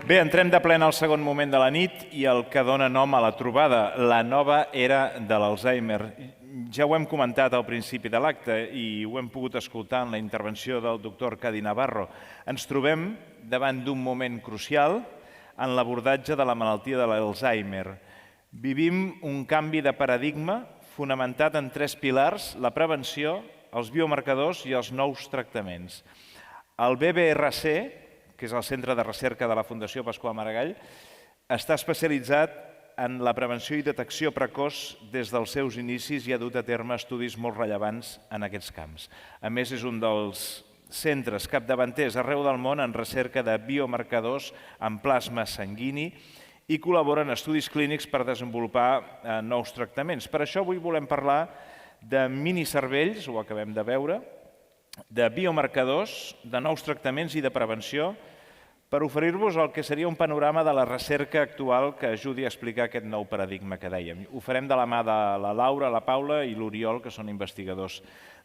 Bé, entrem de plena al segon moment de la nit i el que dona nom a la trobada, la nova era de l'Alzheimer. Ja ho hem comentat al principi de l'acte i ho hem pogut escoltar en la intervenció del doctor Cadi Navarro. Ens trobem davant d'un moment crucial en l'abordatge de la malaltia de l'Alzheimer. Vivim un canvi de paradigma fonamentat en tres pilars: la prevenció, els biomarcadors i els nous tractaments. El BBRC, que és el Centre de Recerca de la Fundació Pasqual Maragall, està especialitzat en la prevenció i detecció precoç des dels seus inicis i ha dut a terme estudis molt rellevants en aquests camps. A més, és un dels centres capdavanters arreu del món en recerca de biomarcadors en plasma sanguini i col·labora en estudis clínics per desenvolupar nous tractaments. Per això avui volem parlar de minicervells, ho acabem de veure, de biomarcadors, de nous tractaments i de prevenció, per oferir-vos el que seria un panorama de la recerca actual que ajudi a explicar aquest nou paradigma que dèiem. Ho farem de la mà de la Laura, la Paula i l'Oriol, que són investigadors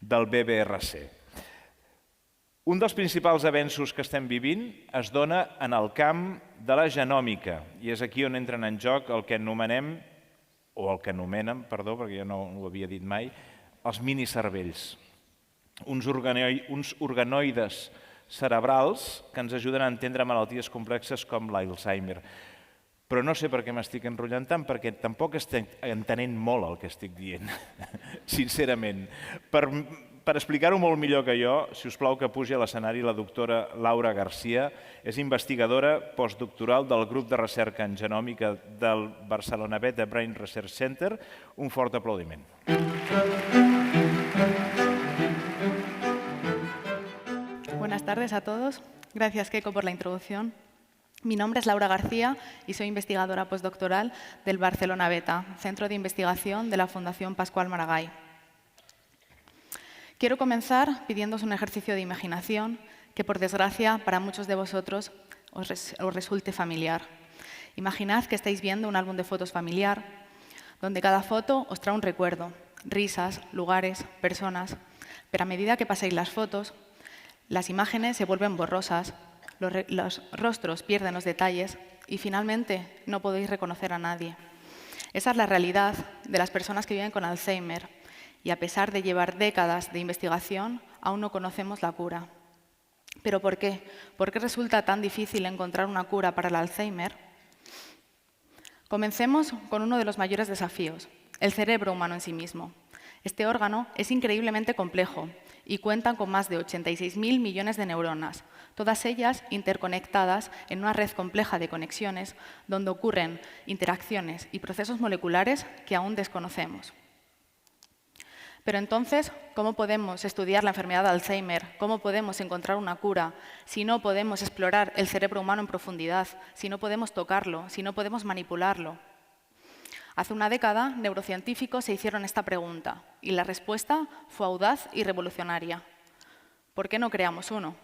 del BBRC. Un dels principals avenços que estem vivint es dona en el camp de la genòmica, i és aquí on entren en joc el que anomenem, o el que anomenen, perdó, perquè jo no ho havia dit mai, els minicervells. Uns organoides cerebrals que ens ajuden a entendre malalties complexes com l'Alzheimer. Però no sé per què m'estic enrotllant tant, perquè tampoc estic entenent molt el que estic dient, sincerament. Per explicar-ho molt millor que jo, si us plau que pugi a l'escenari la doctora Laura García, és investigadora postdoctoral del grup de recerca en genòmica del Barcelona Beta Brain Research Center. Un fort aplaudiment. Buenas tardes a todos. Gracias, Keiko, por la introducción. Mi nombre es Laura García y soy investigadora postdoctoral del Barcelona Beta, Centro de Investigación de la Fundación Pasqual Maragall. Quiero comenzar pidiéndoos un ejercicio de imaginación que, por desgracia, para muchos de vosotros os resulte familiar. Imaginad que estáis viendo un álbum de fotos familiar, donde cada foto os trae un recuerdo, risas, lugares, personas, pero a medida que pasáis las fotos, las imágenes se vuelven borrosas, los rostros pierden los detalles y finalmente no podéis reconocer a nadie. Esa es la realidad de las personas que viven con Alzheimer y a pesar de llevar décadas de investigación, aún no conocemos la cura. ¿Pero por qué? ¿Por qué resulta tan difícil encontrar una cura para el Alzheimer? Comencemos con uno de los mayores desafíos, el cerebro humano en sí mismo. Este órgano es increíblemente complejo y cuenta con más de 86.000 millones de neuronas, todas ellas interconectadas en una red compleja de conexiones donde ocurren interacciones y procesos moleculares que aún desconocemos. Pero entonces, ¿cómo podemos estudiar la enfermedad de Alzheimer? ¿Cómo podemos encontrar una cura si no podemos explorar el cerebro humano en profundidad, si no podemos tocarlo, si no podemos manipularlo? Hace una década, neurocientíficos se hicieron esta pregunta y la respuesta fue audaz y revolucionaria. ¿Por qué no creamos uno?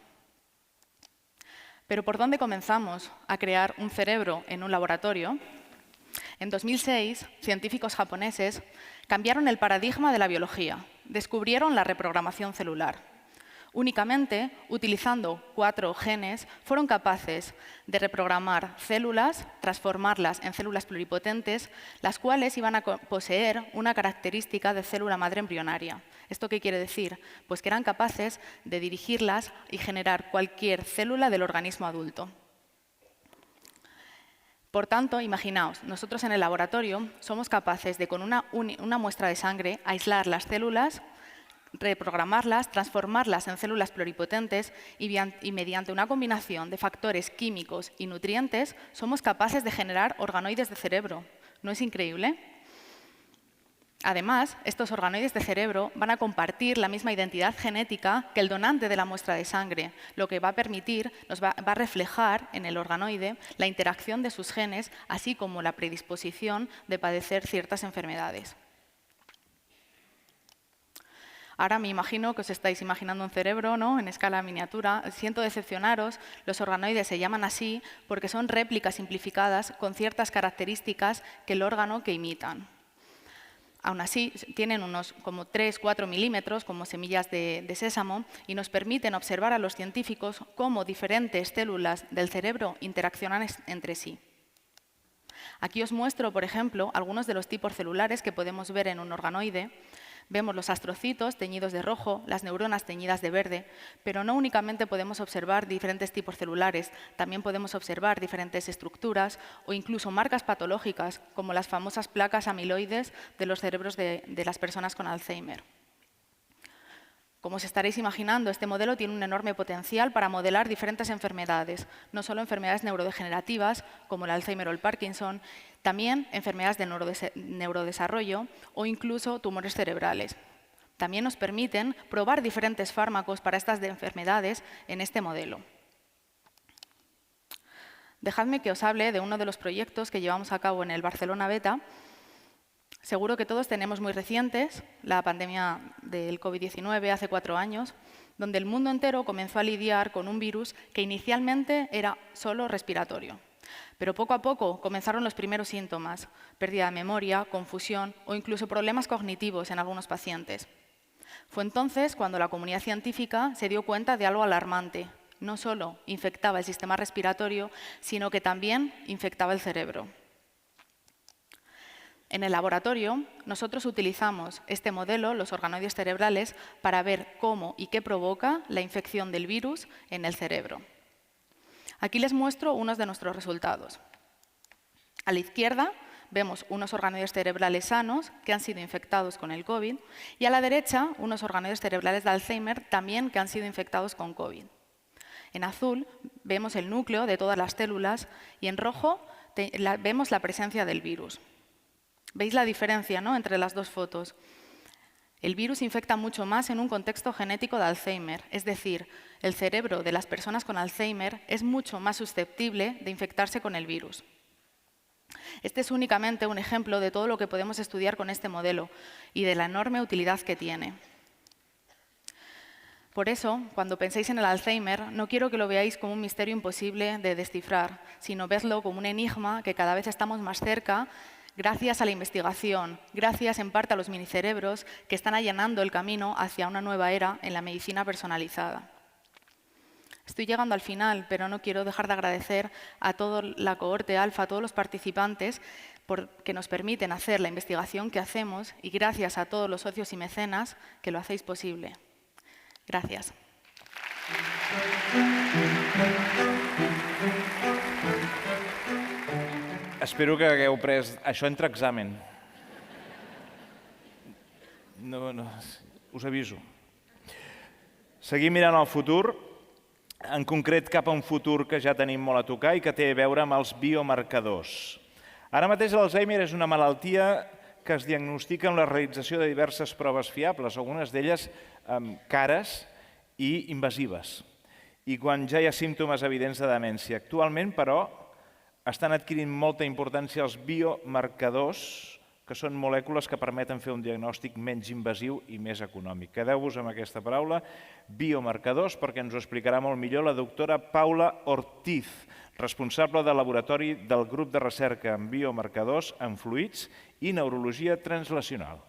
¿Pero por dónde comenzamos a crear un cerebro en un laboratorio? En 2006, científicos japoneses cambiaron el paradigma de la biología, descubrieron la reprogramación celular. Únicamente, utilizando 4 genes, fueron capaces de reprogramar células, transformarlas en células pluripotentes, las cuales iban a poseer una característica de célula madre embrionaria. ¿Esto qué quiere decir? Pues que eran capaces de dirigirlas y generar cualquier célula del organismo adulto. Por tanto, imaginaos, nosotros en el laboratorio somos capaces de, con una muestra de sangre, aislar las células, reprogramarlas, transformarlas en células pluripotentes y mediante una combinación de factores químicos y nutrientes somos capaces de generar organoides de cerebro. ¿No es increíble? Además, estos organoides de cerebro van a compartir la misma identidad genética que el donante de la muestra de sangre, lo que va a permitir, va a reflejar en el organoide la interacción de sus genes, así como la predisposición de padecer ciertas enfermedades. Ahora me imagino que os estáis imaginando un cerebro, ¿no?, en escala miniatura. Siento decepcionaros, los organoides se llaman así porque son réplicas simplificadas con ciertas características que el órgano que imitan. Aún así, tienen unos como 3-4 milímetros, como semillas de sésamo, y nos permiten observar a los científicos cómo diferentes células del cerebro interaccionan entre sí. Aquí os muestro, por ejemplo, algunos de los tipos celulares que podemos ver en un organoide. Vemos los astrocitos teñidos de rojo, las neuronas teñidas de verde, pero no únicamente podemos observar diferentes tipos celulares, también podemos observar diferentes estructuras o incluso marcas patológicas, como las famosas placas amiloides de los cerebros de las personas con Alzheimer. Como os estaréis imaginando, este modelo tiene un enorme potencial para modelar diferentes enfermedades, no solo enfermedades neurodegenerativas, como el Alzheimer o el Parkinson, también enfermedades de neurodesarrollo o incluso tumores cerebrales. También nos permiten probar diferentes fármacos para estas enfermedades en este modelo. Dejadme que os hable de uno de los proyectos que llevamos a cabo en el Barcelona Beta. Seguro que todos tenemos muy recientes la pandemia del COVID-19 hace 4 años, donde el mundo entero comenzó a lidiar con un virus que inicialmente era solo respiratorio. Pero poco a poco comenzaron los primeros síntomas, pérdida de memoria, confusión o incluso problemas cognitivos en algunos pacientes. Fue entonces cuando la comunidad científica se dio cuenta de algo alarmante. No solo infectaba el sistema respiratorio, sino que también infectaba el cerebro. En el laboratorio, nosotros utilizamos este modelo, los organoides cerebrales, para ver cómo y qué provoca la infección del virus en el cerebro. Aquí les muestro unos de nuestros resultados. A la izquierda vemos unos organoides cerebrales sanos que han sido infectados con el COVID y a la derecha unos organoides cerebrales de Alzheimer también que han sido infectados con COVID. En azul vemos el núcleo de todas las células y en rojo vemos la presencia del virus. ¿Veis la diferencia, ¿no?, entre las dos fotos? El virus infecta mucho más en un contexto genético de Alzheimer, es decir, el cerebro de las personas con Alzheimer es mucho más susceptible de infectarse con el virus. Este es únicamente un ejemplo de todo lo que podemos estudiar con este modelo y de la enorme utilidad que tiene. Por eso, cuando penséis en el Alzheimer, no quiero que lo veáis como un misterio imposible de descifrar, sino vedlo como un enigma que cada vez estamos más cerca gracias a la investigación, gracias en parte a los minicerebros que están allanando el camino hacia una nueva era en la medicina personalizada. Estoy llegando al final, pero no quiero dejar de agradecer a toda la cohorte alfa, a todos los participantes, que nos permiten hacer la investigación que hacemos y gracias a todos los socios y mecenas que lo hacéis posible. Gràcies. Espero que hagueu pres això entre examen. No, us aviso. Seguim mirant al futur, en concret cap a un futur que ja tenim molt a tocar i que té a veure amb els biomarcadors. Ara mateix l'Alzheimer és una malaltia que es diagnostica amb la realització de diverses proves fiables, algunes d'elles cares i invasives, i quan ja hi ha símptomes evidents de demència. Actualment, però, estan adquirint molta importància els biomarcadors, que són molècules que permeten fer un diagnòstic menys invasiu i més econòmic. Quedeu-vos amb aquesta paraula, biomarcadors, perquè ens ho explicarà molt millor la doctora Paula Ortiz, responsable del laboratori del grup de recerca en biomarcadors en fluids i neurologia translacional.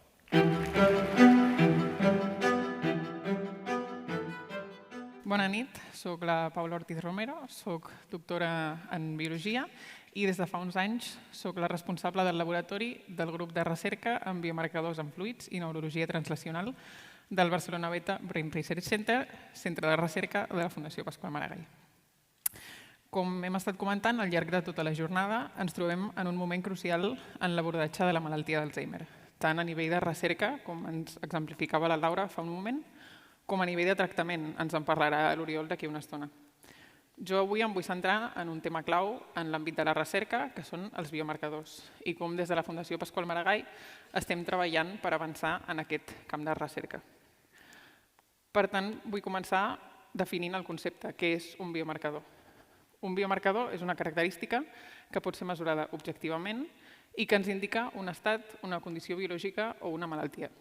Bona nit, soc la Paula Ortiz Romero, soc doctora en biologia i des de fa uns anys soc la responsable del laboratori del grup de recerca en biomarcadors en fluids i neurologia translacional del Barcelona Beta Brain Research Center, centre de recerca de la Fundació Pasqual Maragall. Com hem estat comentant, al llarg de tota la jornada ens trobem en un moment crucial en l'abordatge de la malaltia d'Alzheimer, tant a nivell de recerca, com ens exemplificava la Laura fa un moment, com a nivell de tractament. Ens en parlarà l'Oriol d'aquí una estona. Jo avui em vull centrar en un tema clau en l'àmbit de la recerca, que són els biomarcadors, i com des de la Fundació Pasqual Maragall estem treballant per avançar en aquest camp de recerca. Per tant, vull començar definint el concepte, què és un biomarcador. Un biomarcador és una característica que pot ser mesurada objectivament i que ens indica un estat, una condició biològica o una malaltia.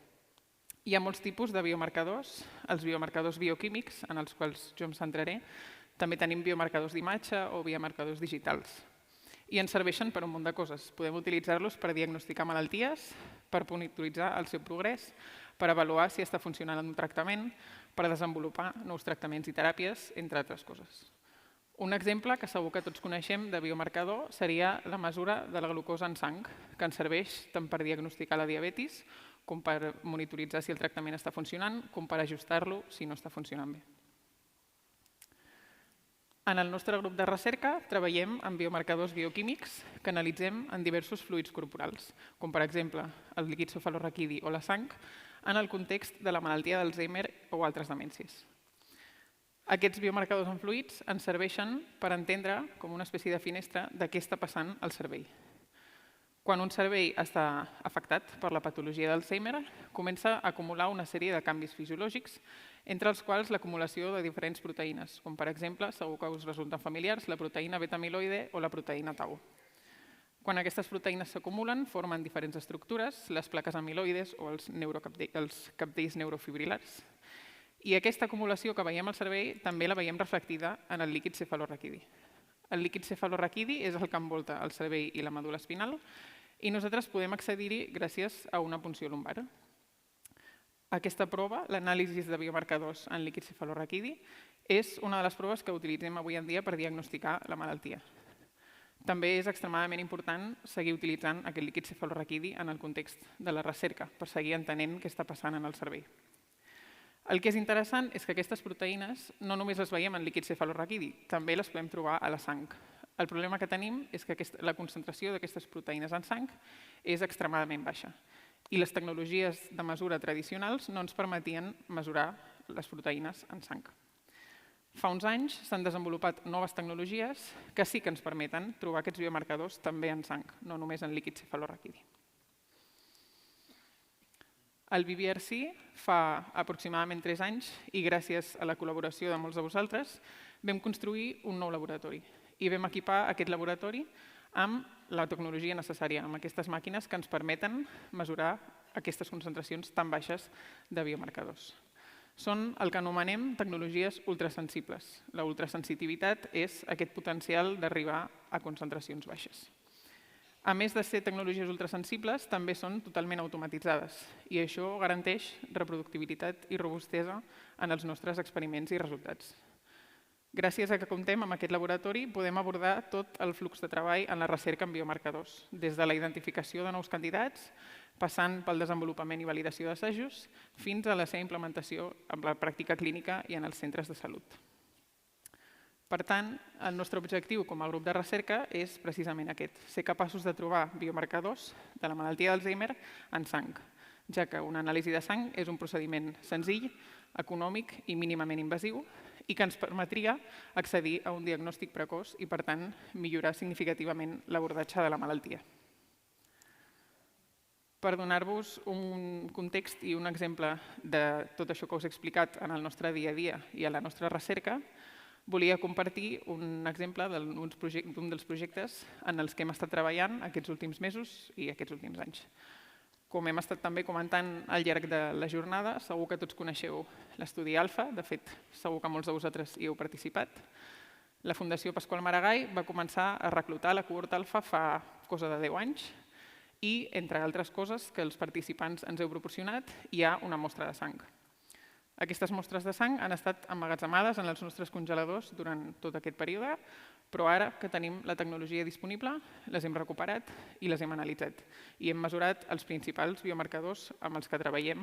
Hi ha molts tipus de biomarcadors, els biomarcadors bioquímics, en els quals jo em centraré. També tenim biomarcadors d'imatge o biomarcadors digitals. i ens serveixen per un munt de coses. Podem utilitzar-los per diagnosticar malalties, per monitoritzar el seu progrés, per avaluar si està funcionant un tractament, per desenvolupar nous tractaments i teràpies, entre altres coses. Un exemple que segur que tots coneixem de biomarcador seria la mesura de la glucosa en sang, que ens serveix tant per diagnosticar la diabetis com per monitoritzar si el tractament està funcionant, com per ajustar-lo si no està funcionant bé. En el nostre grup de recerca treballem amb biomarcadors bioquímics que analitzem en diversos fluids corporals, com per exemple el líquid cefalorraquidi o la sang, en el context de la malaltia d'Alzheimer o altres demències. Aquests biomarcadors en fluids ens serveixen per entendre com una espècie de finestra de què està passant al cervell. Quan un cervell està afectat per la patologia d'Alzheimer, comença a acumular una sèrie de canvis fisiològics, entre els quals l'acumulació de diferents proteïnes, com per exemple, segur que us resulten familiars, la proteïna beta-amiloide o la proteïna tau. Quan aquestes proteïnes s'acumulen, formen diferents estructures, les plaques amiloides o els captells neurofibrilars. I aquesta acumulació que veiem al cervell també la veiem reflectida en el líquid cefalorraquidi. El líquid cefalorraquidi és el que envolta el cervell i la medul·la espinal i nosaltres podem accedir-hi gràcies a una punció lumbar. Aquesta prova, l'anàlisi de biomarcadors en líquid cefalorraquidi, és una de les proves que utilitzem avui en dia per diagnosticar la malaltia. També és extremadament important seguir utilitzant aquest líquid cefalorraquidi en el context de la recerca, per seguir entenent què està passant en el cervell. El que és interessant és que aquestes proteïnes no només les veiem en líquid cefalorraquidi, també les podem trobar a la sang. El problema que tenim és que la concentració d'aquestes proteïnes en sang és extremadament baixa i les tecnologies de mesura tradicionals no ens permetien mesurar les proteïnes en sang. Fa uns anys s'han desenvolupat noves tecnologies que sí que ens permeten trobar aquests biomarcadors també en sang, no només en líquid cefalorraquidi. El BBRC fa aproximadament 3 anys i gràcies a la col·laboració de molts de vosaltres vam construir un nou laboratori i vam equipar aquest laboratori amb la tecnologia necessària, amb aquestes màquines que ens permeten mesurar aquestes concentracions tan baixes de biomarcadors. Són el que anomenem tecnologies ultrasensibles. La ultrasensitivitat és aquest potencial d'arribar a concentracions baixes. A més de ser tecnologies ultrasensibles, també són totalment automatitzades i això garanteix reproductibilitat i robustesa en els nostres experiments i resultats. Gràcies a que comptem amb aquest laboratori, podem abordar tot el flux de treball en la recerca en biomarcadors, des de la identificació de nous candidats, passant pel desenvolupament i validació d'assajos, fins a la seva implementació en la pràctica clínica i en els centres de salut. Per tant, el nostre objectiu com a grup de recerca és precisament aquest, ser capaços de trobar biomarcadors de la malaltia d'Alzheimer en sang, ja que una anàlisi de sang és un procediment senzill, econòmic i mínimament invasiu i que ens permetria accedir a un diagnòstic precoç i, per tant, millorar significativament l'abordatge de la malaltia. Per donar-vos un context i un exemple de tot això que us he explicat en el nostre dia a dia i a la nostra recerca, volia compartir un exemple d'un dels projectes en els que hem estat treballant aquests últims mesos i aquests últims anys. Com hem estat també comentant al llarg de la jornada, segur que tots coneixeu l'estudi ALFA, de fet, segur que molts de vosaltres hi heu participat. La Fundació Pasqual Maragall va començar a reclutar la cohorta ALFA fa cosa de 10 anys i, entre altres coses que els participants ens heu proporcionat, hi ha una mostra de sang. Aquestes mostres de sang han estat emmagatzemades en els nostres congeladors durant tot aquest període, però ara que tenim la tecnologia disponible, les hem recuperat i les hem analitzat. I hem mesurat els principals biomarcadors amb els que treballem,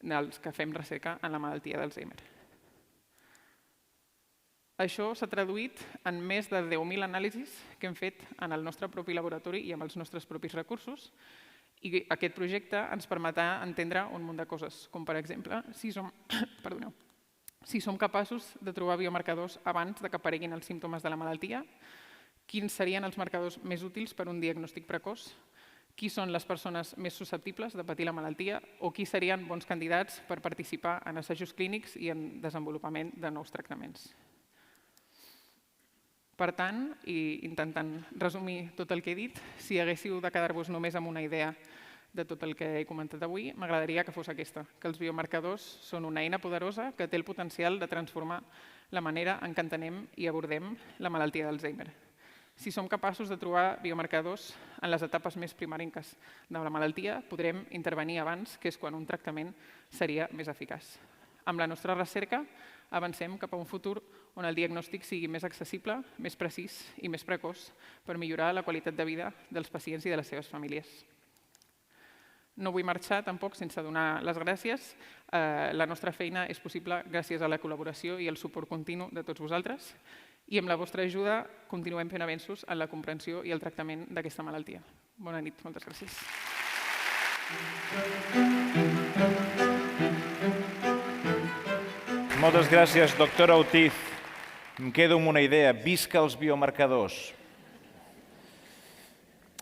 els que fem recerca en la malaltia d'Alzheimer. Això s'ha traduït en més de 10.000 anàlisis que hem fet en el nostre propi laboratori i amb els nostres propis recursos, i aquest projecte ens permetrà entendre un munt de coses, com per exemple, si som capaços de trobar biomarcadors abans que apareguin els símptomes de la malaltia, quins serien els marcadors més útils per a un diagnòstic precoç, qui són les persones més susceptibles de patir la malaltia o qui serien bons candidats per participar en assajos clínics i en desenvolupament de nous tractaments. Per tant, i intentant resumir tot el que he dit, si haguéssiu de quedar-vos només amb una idea de tot el que he comentat avui, m'agradaria que fos aquesta, que els biomarcadors són una eina poderosa que té el potencial de transformar la manera en què entenem i abordem la malaltia d'Alzheimer. Si som capaços de trobar biomarcadors en les etapes més primerenques de la malaltia, podrem intervenir abans, que és quan un tractament seria més eficaç. Amb la nostra recerca avancem cap a un futur on el diagnòstic sigui més accessible, més precís i més precoç per millorar la qualitat de vida dels pacients i de les seves famílies. No vull marxar tampoc sense donar les gràcies. La nostra feina és possible gràcies a la col·laboració i el suport continu de tots vosaltres i amb la vostra ajuda continuem fent avenços en la comprensió i el tractament d'aquesta malaltia. Bona nit, moltes gràcies. Moltes gràcies, doctora Ortiz. Em quedo amb una idea. Visca els biomarcadors.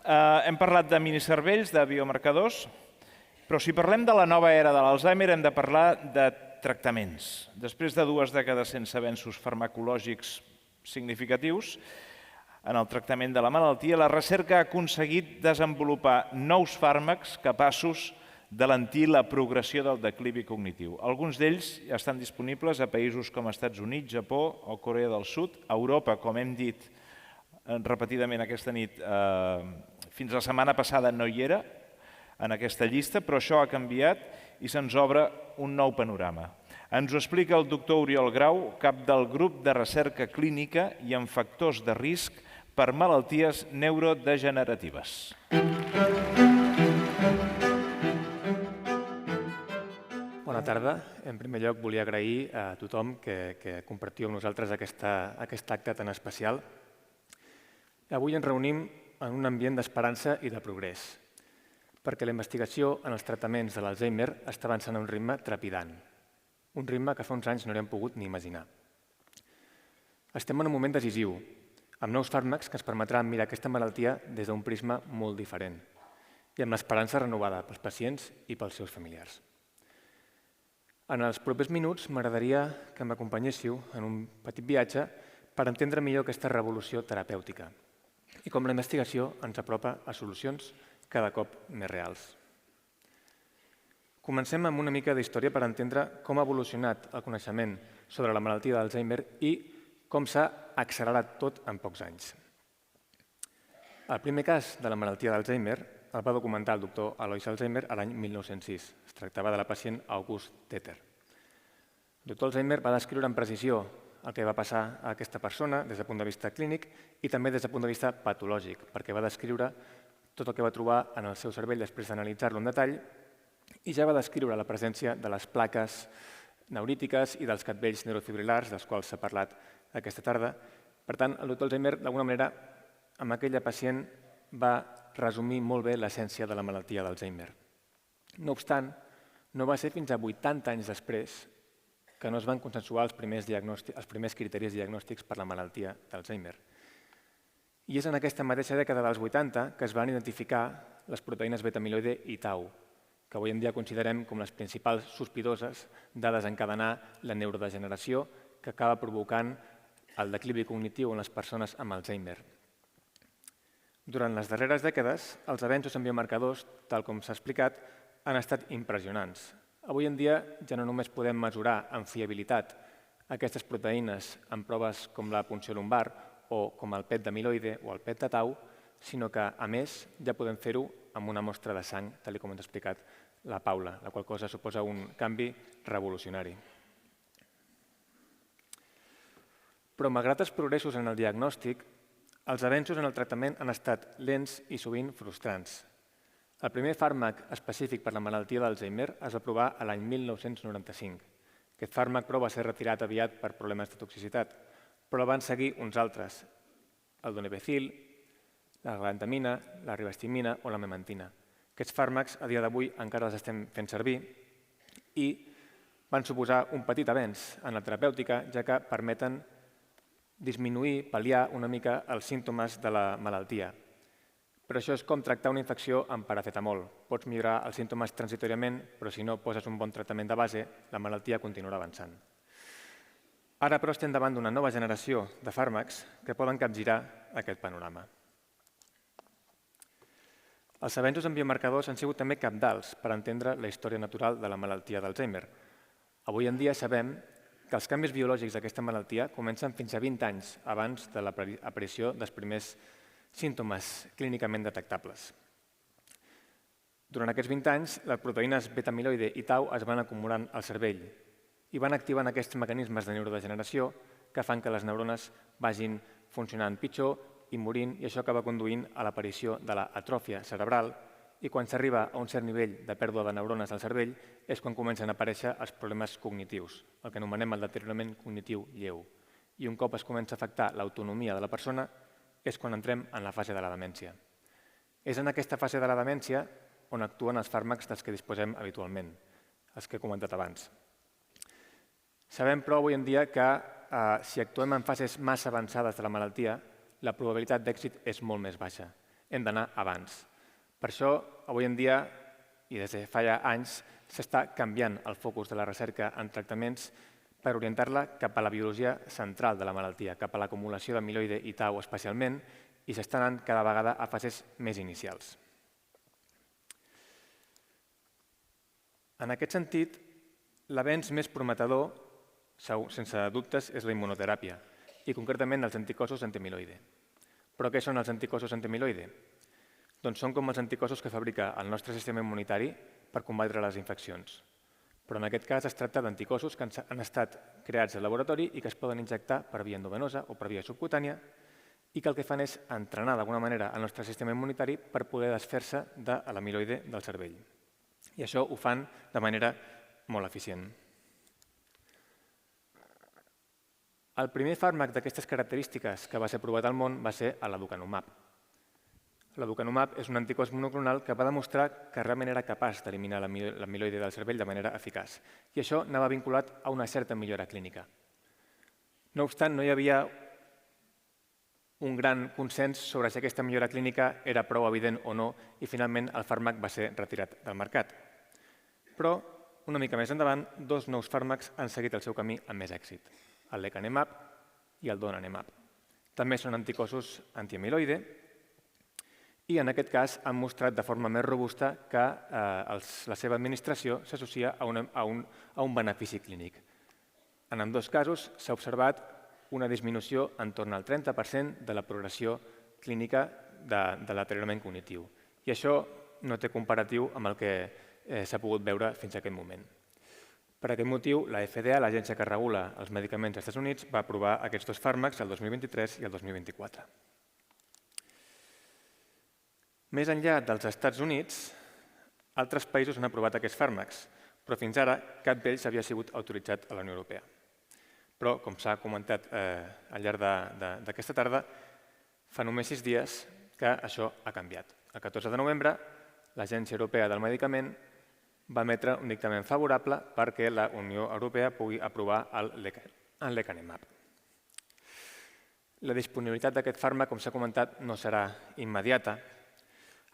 Hem parlat de minicervells, de biomarcadors, però si parlem de la nova era de l'Alzheimer hem de parlar de tractaments. Després de 2 dècades sense avenços farmacològics significatius en el tractament de la malaltia, la recerca ha aconseguit desenvolupar nous fàrmacs capaços d'alentir la progressió del declivi cognitiu. Alguns d'ells ja estan disponibles a països com Estats Units, Japó o Corea del Sud. A Europa, com hem dit repetidament aquesta nit, fins la setmana passada no hi era en aquesta llista, però això ha canviat i se'ns obre un nou panorama. Ens ho explica el doctor Oriol Grau, cap del grup de recerca clínica i en factors de risc per malalties neurodegeneratives. Bona tarda. En primer lloc, volia agrair a tothom que compartiu amb nosaltres aquest acte tan especial. Avui ens reunim en un ambient d'esperança i de progrés, perquè la investigació en els tractaments de l'Alzheimer està avançant a un ritme trepidant, un ritme que fa uns anys no hauríem pogut ni imaginar. Estem en un moment decisiu, amb nous fàrmacs que ens permetran mirar aquesta malaltia des d'un prisma molt diferent i amb l'esperança renovada pels pacients i pels seus familiars. En els propers minuts m'agradaria que m'acompanyéssiu en un petit viatge per entendre millor aquesta revolució terapèutica i com la investigació ens apropa a solucions cada cop més reals. Comencem amb una mica d'història per entendre com ha evolucionat el coneixement sobre la malaltia d'Alzheimer i com s'ha accelerat tot en pocs anys. El primer cas de la malaltia d'Alzheimer el va documentar el doctor Alois Alzheimer l'any 1906. Es tractava de la pacient August Tetter. El doctor Alzheimer va descriure amb precisió el que va passar a aquesta persona des del punt de vista clínic i també des del punt de vista patològic, perquè va descriure tot el que va trobar en el seu cervell després d'analitzar-lo en detall i ja va descriure la presència de les plaques neurítiques i dels catvells neurofibrilars, dels quals s'ha parlat aquesta tarda. Per tant, el doctor Alzheimer, d'alguna manera, amb aquella pacient va resumir molt bé l'essència de la malaltia d'Alzheimer. No obstant, no va ser fins a 80 anys després que no es van consensuar els primers criteris diagnòstics per la malaltia d'Alzheimer. I és en aquesta mateixa dècada dels 80 que es van identificar les proteïnes beta-amiloide i tau, que avui en dia considerem com les principals sospitoses de desencadenar la neurodegeneració que acaba provocant el declivi cognitiu en les persones amb Alzheimer. Durant les darreres dècades, els avenços en biomarcadors, tal com s'ha explicat, han estat impressionants. Avui en dia ja no només podem mesurar amb fiabilitat aquestes proteïnes en proves com la punció lumbar o com el PET d'amiloide o el PET de tau, sinó que, a més, ja podem fer-ho amb una mostra de sang, tal com ens ha explicat la Paula, la qual cosa suposa un canvi revolucionari. Però, malgrat els progressos en el diagnòstic, els avenços en el tractament han estat lents i sovint frustrants. El primer fàrmac específic per la malaltia d'Alzheimer es va aprovar l'any 1995. Aquest fàrmac, però, va ser retirat aviat per problemes de toxicitat, però van seguir uns altres, el donepezil, la galantamina, la ribastimina o la memantina. Aquests fàrmacs, a dia d'avui, encara els estem fent servir i van suposar un petit avenç en la terapèutica, ja que permeten disminuir, pal·liar una mica els símptomes de la malaltia. Però això és com tractar una infecció amb paracetamol. Pots millorar els símptomes transitoriament, però si no poses un bon tractament de base, la malaltia continuarà avançant. Ara, però, estem davant d'una nova generació de fàrmacs que poden capgirar aquest panorama. Els avenços en biomarcadors han sigut també cabdals per entendre la història natural de la malaltia d'Alzheimer. Avui en dia sabem que els canvis biològics d'aquesta malaltia comencen fins a 20 anys abans de l'aparició dels primers símptomes clínicament detectables. Durant aquests 20 anys, les proteïnes beta-amiloide i tau es van acumulant al cervell i van activant aquests mecanismes de neurodegeneració que fan que les neurones vagin funcionant pitjor i morint, i això acaba conduint a l'aparició de l'atròfia cerebral, i quan s'arriba a un cert nivell de pèrdua de neurones al cervell és quan comencen a aparèixer els problemes cognitius, el que anomenem el deteriorament cognitiu lleu. I un cop es comença a afectar l'autonomia de la persona és quan entrem en la fase de la demència. És en aquesta fase de la demència on actuen els fàrmacs dels que disposem habitualment, els que he comentat abans. Sabem, però, avui en dia que si actuem en fases massa avançades de la malaltia, la probabilitat d'èxit és molt més baixa. Hem d'anar abans. Per això, avui en dia, i des de fa ja anys, s'està canviant el focus de la recerca en tractaments per orientar-la cap a la biologia central de la malaltia, cap a l'acumulació d'amiloide i tau especialment, i s'està anant cada vegada a fases més inicials. En aquest sentit, l'avenç més prometedor, sense dubtes, és la immunoteràpia, i concretament els anticossos antiamiloide. Però què són els anticossos antiamiloide? Doncs són com els anticossos que fabrica el nostre sistema immunitari per combatre les infeccions. Però en aquest cas es tracta d'anticossos que han estat creats al laboratori i que es poden injectar per via endovenosa o per via subcutània i que el que fan és entrenar d'alguna manera el nostre sistema immunitari per poder desfer-se de l'amiloide del cervell. I això ho fan de manera molt eficient. El primer fàrmac d'aquestes característiques que va ser provat al món va ser l'aducanumab. L'aducanumab és un anticòs monoclonal que va demostrar que realment era capaç d'eliminar l'amiloide del cervell de manera eficaç. I això anava vinculat a una certa millora clínica. No obstant, no hi havia un gran consens sobre si aquesta millora clínica era prou evident o no, i finalment el fàrmac va ser retirat del mercat. Però, una mica més endavant, dos nous fàrmacs han seguit el seu camí amb més èxit, el lecanemab i el donanemab. També són anticossos antiamiloide i en aquest cas han mostrat de forma més robusta que la seva administració s'associa a un benefici clínic. En ambdós casos s'ha observat una disminució en torn al 30% de la progressió clínica de deteriorament cognitiu. I això no té comparatiu amb el que s'ha pogut veure fins a aquest moment. Per aquest motiu, la FDA, l'agència que regula els medicaments als Estats Units, va aprovar aquests dos fàrmacs el 2023 i el 2024. Més enllà dels Estats Units, altres països han aprovat aquests fàrmacs, però fins ara cap d'ells havia sigut autoritzat a la Unió Europea. Però, com s'ha comentat al llarg d'aquesta tarda, fa només 6 dies que això ha canviat. El 14 de novembre, l'Agència Europea del Medicament va emetre un dictamen favorable perquè la Unió Europea pugui aprovar el lecanemab. La disponibilitat d'aquest fàrmac, com s'ha comentat, no serà immediata.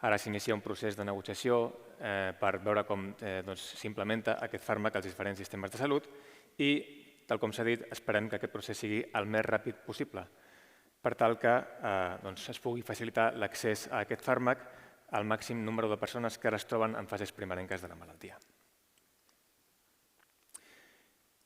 Ara s'inicia un procés de negociació per veure com s'implementa aquest fàrmac als diferents sistemes de salut i, tal com s'ha dit, esperem que aquest procés sigui el més ràpid possible, per tal que es pugui facilitar l'accés a aquest fàrmac al màxim número de persones que ara es troben en fases primerenques de la malaltia.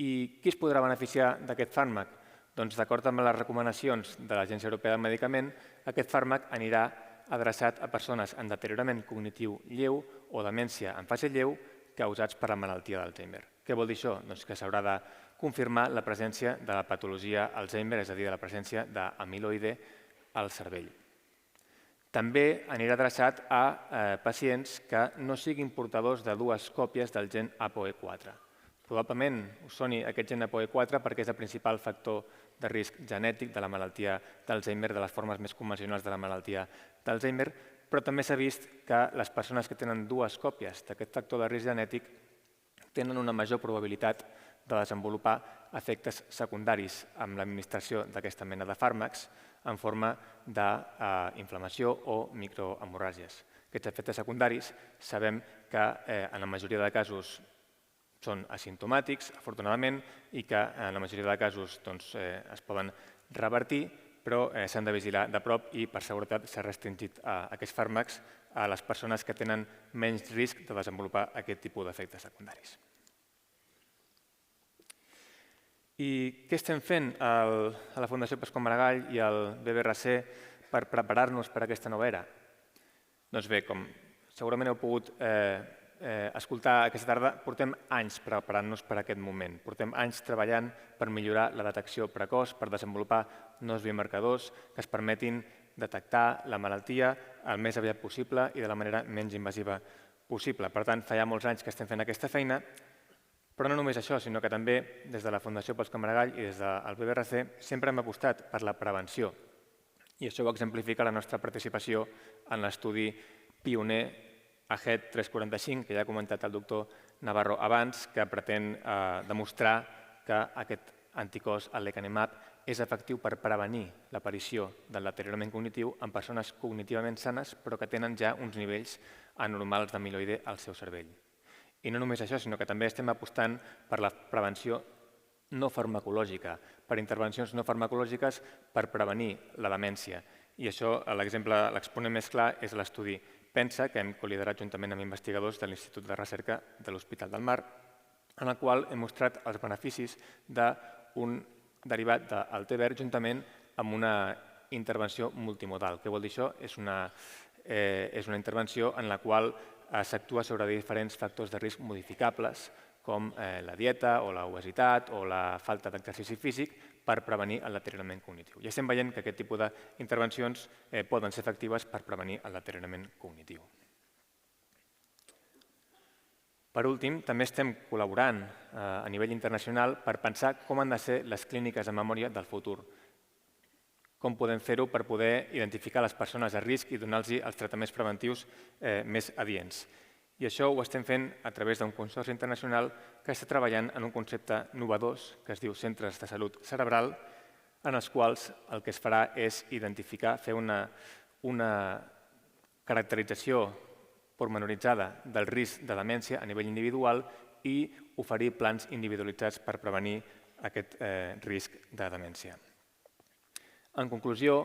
I qui es podrà beneficiar d'aquest fàrmac? Doncs, d'acord amb les recomanacions de l'Agència Europea del Medicament, aquest fàrmac anirà adreçat a persones en deteriorament cognitiu lleu o demència en fase lleu causats per la malaltia d'Alzheimer. Què vol dir això? Doncs que s'haurà de confirmar la presència de la patologia Alzheimer, és a dir, de la presència d'amiloide al cervell. També anirà adreçat a pacients que no siguin portadors de 2 còpies del gen ApoE4. Probablement us soni aquest gen ApoE4 perquè és el principal factor de risc genètic de la malaltia d'Alzheimer, de les formes més convencionals de la malaltia d'Alzheimer, però també s'ha vist que les persones que tenen 2 còpies d'aquest factor de risc genètic tenen una major probabilitat de desenvolupar efectes secundaris amb l'administració d'aquesta mena de fàrmacs en forma d'inflamació o microhemorràgies. Aquests efectes secundaris sabem que en la majoria de casos són asimptomàtics, afortunadament, i que en la majoria de casos es poden revertir, però s'han de vigilar de prop i, per seguretat, s'ha restringit aquests fàrmacs a les persones que tenen menys risc de desenvolupar aquest tipus d'efectes secundaris. I què estem fent a la Fundació Pasqual Maragall i al BBRC per preparar-nos per a aquesta nova era? Doncs bé, com segurament heu pogut escoltar aquesta tarda, portem anys preparant-nos per a aquest moment. Portem anys treballant per millorar la detecció precoç, per desenvolupar nous biomarcadors que es permetin detectar la malaltia el més aviat possible i de la manera menys invasiva possible. Per tant, fa ja molts anys que estem fent aquesta feina, però no només això, sinó que també des de la Fundació Pasqual Maragall i des del BBRC sempre hem apostat per la prevenció. I això ho exemplifica la nostra participació en l'estudi pioner AHEAD 345, que ja ha comentat el doctor Navarro abans, que pretén demostrar que aquest anticòs, el lecanemab, és efectiu per prevenir l'aparició del deteriorament cognitiu en persones cognitivament sanes però que tenen ja uns nivells anormals d'amiloide al seu cervell. I no només això, sinó que també estem apostant per la prevenció no farmacològica, per intervencions no farmacològiques per prevenir la demència. I això, l'exponent més clar és l'estudi PENSA, que hem coliderat juntament amb investigadors de l'Institut de Recerca de l'Hospital del Mar, en el qual hem mostrat els beneficis d'un derivat del té verd juntament amb una intervenció multimodal. Què vol dir això? És una intervenció en la qual s'actua sobre diferents factors de risc modificables, com la dieta o l'obesitat o la falta d'exercici físic, per prevenir el deteriorament cognitiu. I estem veient que aquest tipus d'intervencions poden ser efectives per prevenir el deteriorament cognitiu. Per últim, també estem col·laborant a nivell internacional per pensar com han de ser les clíniques de memòria del futur. Com podem fer-ho per poder identificar les persones a risc i donar-los els tractaments preventius més adients. I això ho estem fent a través d'un consorci internacional que està treballant en un concepte novedós que es diu Centres de Salut Cerebral, en els quals el que es farà és identificar, fer una caracterització pormenoritzada del risc de demència a nivell individual i oferir plans individualitzats per prevenir aquest risc de demència. En conclusió,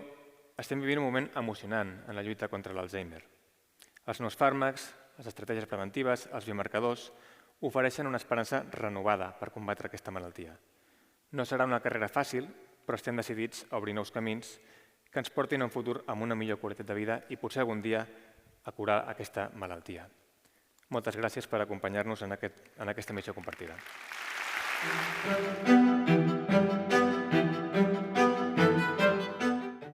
estem vivint un moment emocionant en la lluita contra l'Alzheimer. Els nous fàrmacs, les estratègies preventives, els biomarcadors, ofereixen una esperança renovada per combatre aquesta malaltia. No serà una carrera fàcil, però estem decidits a obrir nous camins que ens portin a un futur amb una millor qualitat de vida i potser algun dia a curar aquesta malaltia. Moltes gràcies per acompanyar-nos en aquesta missió compartida.